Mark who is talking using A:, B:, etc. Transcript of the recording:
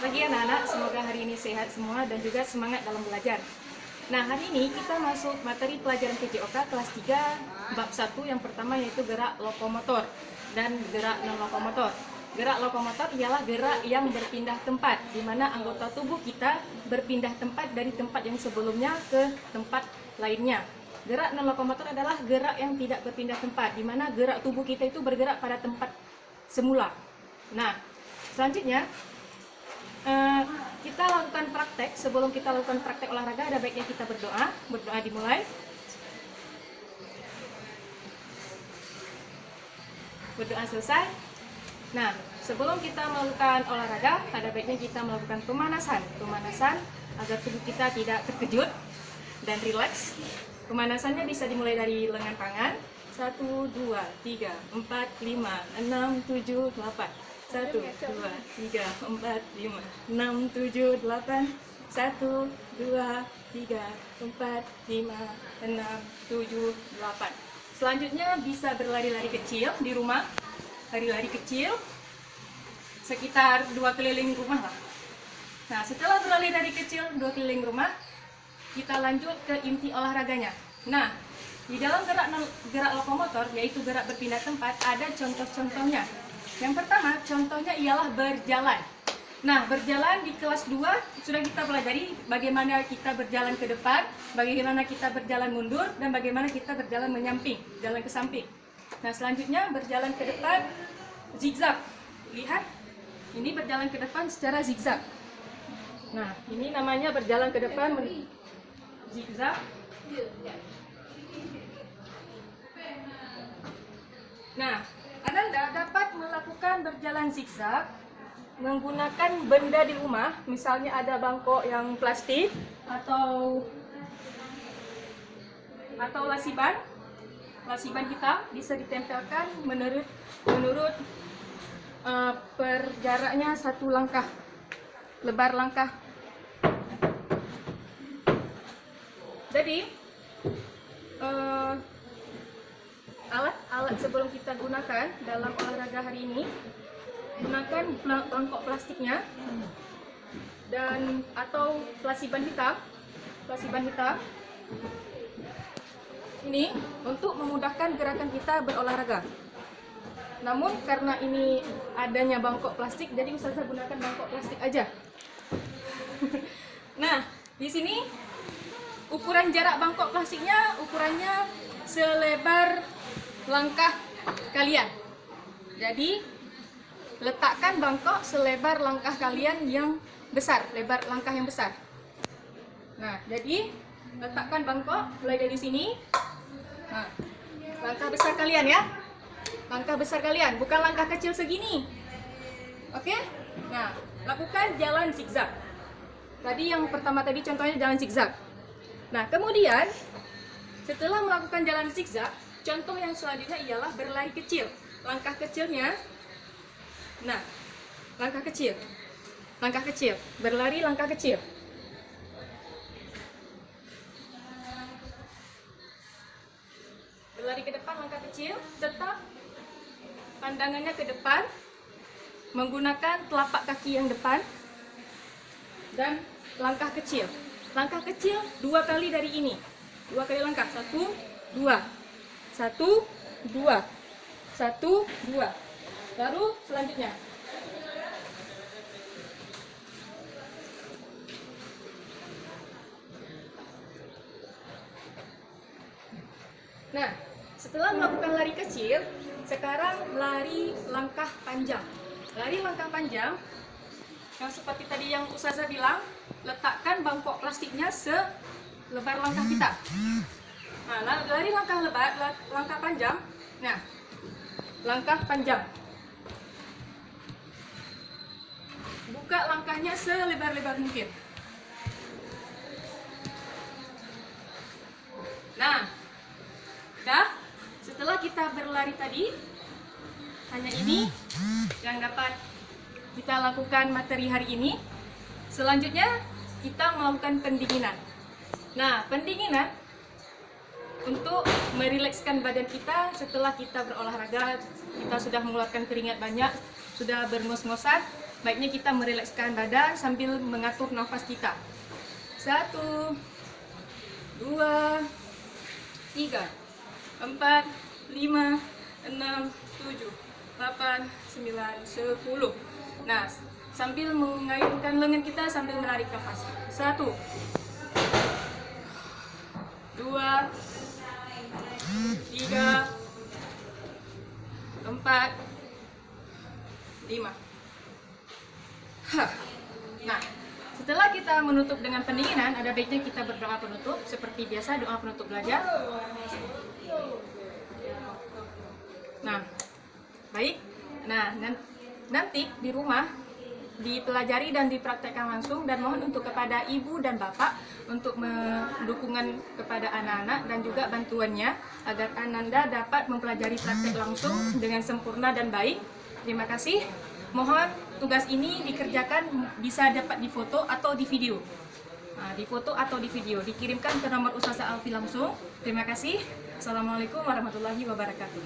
A: pagi anak-anak, semoga hari ini sehat semua dan juga semangat dalam belajar. Nah, hari ini kita masuk materi pelajaran PJOK kelas 3 bab 1 yang pertama yaitu gerak lokomotor dan gerak non-lokomotor. Gerak lokomotor ialah gerak yang berpindah tempat, di mana anggota tubuh kita berpindah tempat dari tempat yang sebelumnya ke tempat lainnya. Gerak non-lokomotor adalah gerak yang tidak berpindah tempat, di mana gerak tubuh kita itu bergerak pada tempat semula. Nah, selanjutnya kita lakukan praktek. Sebelum kita lakukan praktek olahraga, ada baiknya kita berdoa. Berdoa dimulai. Berdoa selesai. Nah, sebelum kita melakukan olahraga, ada baiknya kita melakukan pemanasan. Pemanasan agar tubuh kita tidak terkejut dan rileks. Pemanasannya bisa dimulai dari lengan tangan. 1, 2, 3, 4, 5, 6, 7, 8. 1, 2, 3, 4, 5, 6, 7, 8. 1, 2, 3, 4, 5, 6, 7, 8. Selanjutnya bisa berlari-lari kecil di rumah. Lari-lari kecil sekitar 2 keliling rumah lah. Nah, setelah berlari-lari kecil 2 keliling rumah, kita lanjut ke inti olahraganya. Nah, di dalam gerak lokomotor, yaitu gerak berpindah tempat, ada contoh-contohnya. Yang pertama, contohnya ialah berjalan. Nah, berjalan di kelas 2 sudah kita pelajari bagaimana kita berjalan ke depan, bagaimana kita berjalan mundur, dan bagaimana kita berjalan menyamping, jalan ke samping. Nah, selanjutnya berjalan ke depan zigzag. Lihat, ini berjalan ke depan secara zigzag. Nah, ini namanya berjalan ke depan zigzag. Nah, Anda dapat melakukan berjalan zigzag menggunakan benda di rumah, misalnya ada bangkok yang plastik atau lasiban. Lasiban hitam bisa ditempelkan menurut jaraknya 1 langkah, lebar langkah. Jadi alat sebelum kita gunakan dalam olahraga hari ini, gunakan bangkok plastiknya dan atau lasiban hitam ini untuk memudahkan gerakan kita berolahraga. Namun karena ini adanya bangkok plastik, jadi Ustazah gunakan bangkok plastik aja. Nah, di sini ukuran jarak bangkok plastiknya ukurannya selebar langkah kalian. Jadi letakkan bangkok selebar langkah kalian yang besar, lebar langkah yang besar. Nah, jadi letakkan bangkok mulai dari sini. Nah, langkah besar kalian ya. Langkah besar kalian, bukan langkah kecil segini. Oke? Nah, lakukan jalan zigzag. Tadi yang pertama tadi contohnya jalan zigzag. Nah, kemudian setelah melakukan jalan zigzag, contoh yang selanjutnya ialah berlari kecil. Langkah kecilnya, nah, langkah kecil, berlari langkah kecil. Berlari ke depan langkah kecil, tetap pandangannya ke depan, menggunakan telapak kaki yang depan, dan langkah kecil. Langkah kecil 2 kali dari ini. 2 kali langkah. 1, 2. 1, 2. 1, 2. Baru selanjutnya. Nah, setelah melakukan lari kecil, sekarang lari langkah panjang. Lari langkah panjang, yang seperti tadi yang Ustazah bilang, letakkan bangkok plastiknya selebar langkah kita. Nah, lari langkah lebar, langkah panjang. Nah, langkah panjang. Buka langkahnya selebar-lebar mungkin. Nah, dah. Setelah kita berlari tadi, hanya ini yang dapat kita lakukan materi hari ini. Selanjutnya kita melakukan pendinginan. Nah, pendinginan untuk merilekskan badan kita setelah kita berolahraga, kita sudah mengeluarkan keringat banyak, sudah berngos-ngosan, baiknya kita merilekskan badan sambil mengatur nafas kita. 1, 2, 3, 4, 5, 6, 7, 8, 9, 10. Nah, sambil mengayunkan lengan kita sambil menarik nafas. 1, 2, 3, 4, 5. Nah, setelah kita menutup dengan pendinginan, ada baiknya kita berdoa penutup seperti biasa, doa penutup belajar. Nah, baik. Nah, nanti di rumah dipelajari dan dipraktekkan langsung, dan mohon untuk kepada ibu dan bapak untuk dukungan kepada anak-anak dan juga bantuannya agar Ananda dapat mempelajari praktek langsung dengan sempurna dan baik. Terima kasih. Mohon tugas ini dikerjakan bisa dapat difoto atau di video. Nah, difoto atau di video dikirimkan ke nomor Ustazah Alfi langsung. Terima kasih. Assalamualaikum warahmatullahi wabarakatuh.